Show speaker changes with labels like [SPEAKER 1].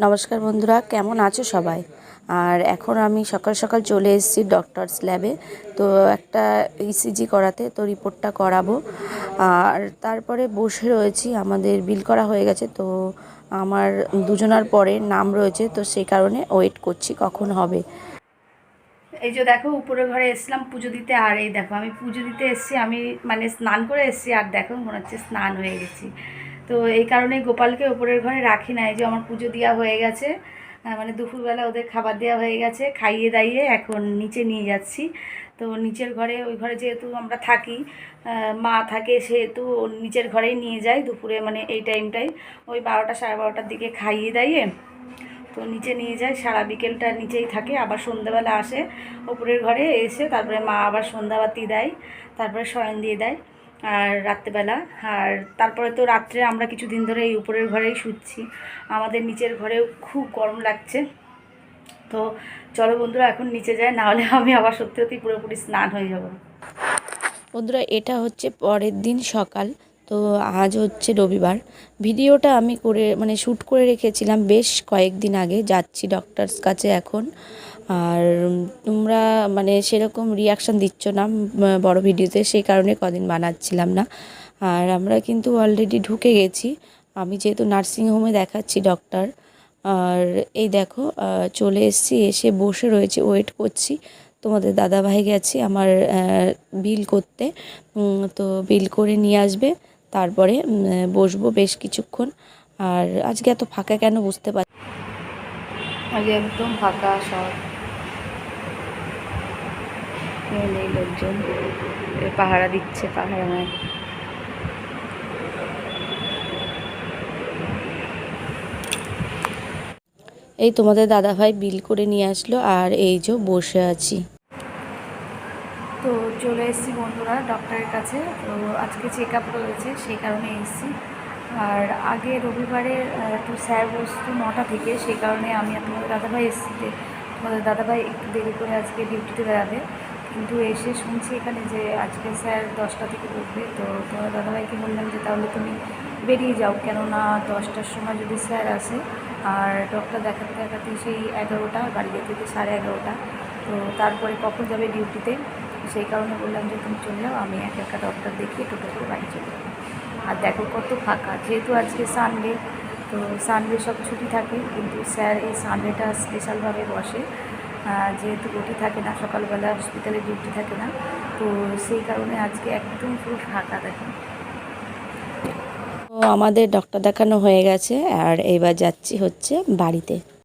[SPEAKER 1] নমস্কার বন্ধুরা, কেমন আছো সবাই? আর এখন আমি সকাল সকাল চলে এসেছি ডক্টরস ল্যাবে। তো একটা ইসিজি করাতে, তো রিপোর্টটা করাবো। আর তারপরে বসে রয়েছি, আমাদের বিল করা হয়ে গেছে। তো আমার দুজনার পরে নাম রয়েছে, তো সেই কারণে ওয়েট করছি কখন হবে। এই যে দেখো, উপরের ঘরে এসেছিলাম পুজো দিতে। আর এই দেখো, আমি পুজো দিতে এসেছি, আমি মানে স্নান করে এসেছি। আর দেখো, মনে হচ্ছে স্নান হয়ে গেছি। তো এই কারণে গোপালকে উপরের ঘরে রাখি না। এই যে আমার পুজো দেওয়া হয়ে গেছে, মানে দুপুরবেলা ওদের খাবার দেওয়া হয়ে গেছে, খাইয়ে দাইয়ে এখন নিচে নিয়ে যাচ্ছি। তো নিচের ঘরে, ওই ঘরে যেহেতু আমরা থাকি, মা থাকে, সেহেতু নিচের ঘরেই নিয়ে যাই দুপুরে, মানে এই টাইমটাই ওই 12টা সাড়ে 12টার দিকে খাইয়ে দাইয়ে তো নিচে নিয়ে যায়। সারা বিকেলটা নিচেই থাকে, আবার সন্ধ্যাবেলা আসে ওপরের ঘরে এসে, তারপরে মা আবার সন্ধ্যাবাতি দেয়, তারপরে শয়ন দিয়ে দেয় আর রাত্রেবেলা। আর তারপরে তো রাত্রে আমরা কিছুদিন ধরে এই উপরের ঘরেই শুচ্ছি। আমাদের নিচের ঘরেও খুব গরম লাগছে। তো চলো বন্ধুরা, এখন নিচে যায়, নাহলে আমি আবার সত্যি সত্যি পুরোপুরি স্নান হয়ে যাব। বন্ধুরা, এটা হচ্ছে পরের দিন সকাল। তো আজ হচ্ছে রবিবার। ভিডিওটা আমি করে মানে শ্যুট করে রেখেছিলাম বেশ কয়েকদিন আগে। যাচ্ছি ডক্টরস কাছে এখন। আর তোমরা মানে সেরকম রিয়াকশান দিচ্ছ না বড় ভিডিওতে, সেই কারণে কদিন বানাচ্ছিলাম না। আর আমরা কিন্তু অলরেডি ঢুকে গেছি। আমি যেহেতু নার্সিংহোমে দেখাচ্ছি ডক্টর। আর এই দেখো, চলে এসেছি, এসে বসে রয়েছে, ওয়েট করছি। তোমাদের দাদাভাই গেছে আমার বিল করতে। তো বিল করে নিয়ে আসবে, তারপরে বসবো বেশ কিছুক্ষণ। আর আজকে এত ফাঁকা কেন বুঝতে পারছি। আজকে একদম ফাঁকা সব, নেই লোকজন। পাহারা দিচ্ছে, পাহারা নয়। এই তোমাদের দাদাভাই বিল করে নিয়ে আসলো, আর এই যে বসে আছি। তো চলে এসেছি বন্ধুরা ডক্টরের কাছে। তো আজকে চেক আপ রয়েছে, সেই কারণে এসেছি। আর আগে রবিবারে একটু স্যার বসতো 9টা থেকে, সেই কারণে আমি আর তোমাদের দাদাভাই এসেছি। তোমাদের দাদাভাই একটু দেরি করে আজকে ডিউটিতে বেড়াবে, কিন্তু এসে শুনছি এখানে যে আজকে স্যার 10টা থেকে বসবে। তো তোমাদের দাদাভাইকে বললাম যে তাহলে তুমি বেরিয়ে যাও, কেননা 10টার সময় যদি স্যার আসে আর ডক্টর দেখাতে দেখাতে সেই 11টা, বাড়ি যেতে যেতে 11:30। তো তারপরে কখন যাবে ডিউটিতে, সেই কারণে বললাম যে তুমি চলে যাও, আমি এক একটা ডক্টর দেখিয়ে টোটো করে বাড়ি চলে যাবো। আর দেখো কত ফাঁকা, যেহেতু আজকে সানডে, তো সানডে সব ছুটি থাকে, কিন্তু স্যার এই সানডেটা স্পেশালভাবে বসে, যেহেতু ডিউটি থাকে না, সকালবেলা হসপিটালে ডিউটি থাকে না। তো সেই কারণে আজকে একদম পুরো ফাঁকা দেখো। তো আমাদের ডক্টর দেখানো হয়ে গেছে, আর এবার যাচ্ছি হচ্ছে বাড়িতে।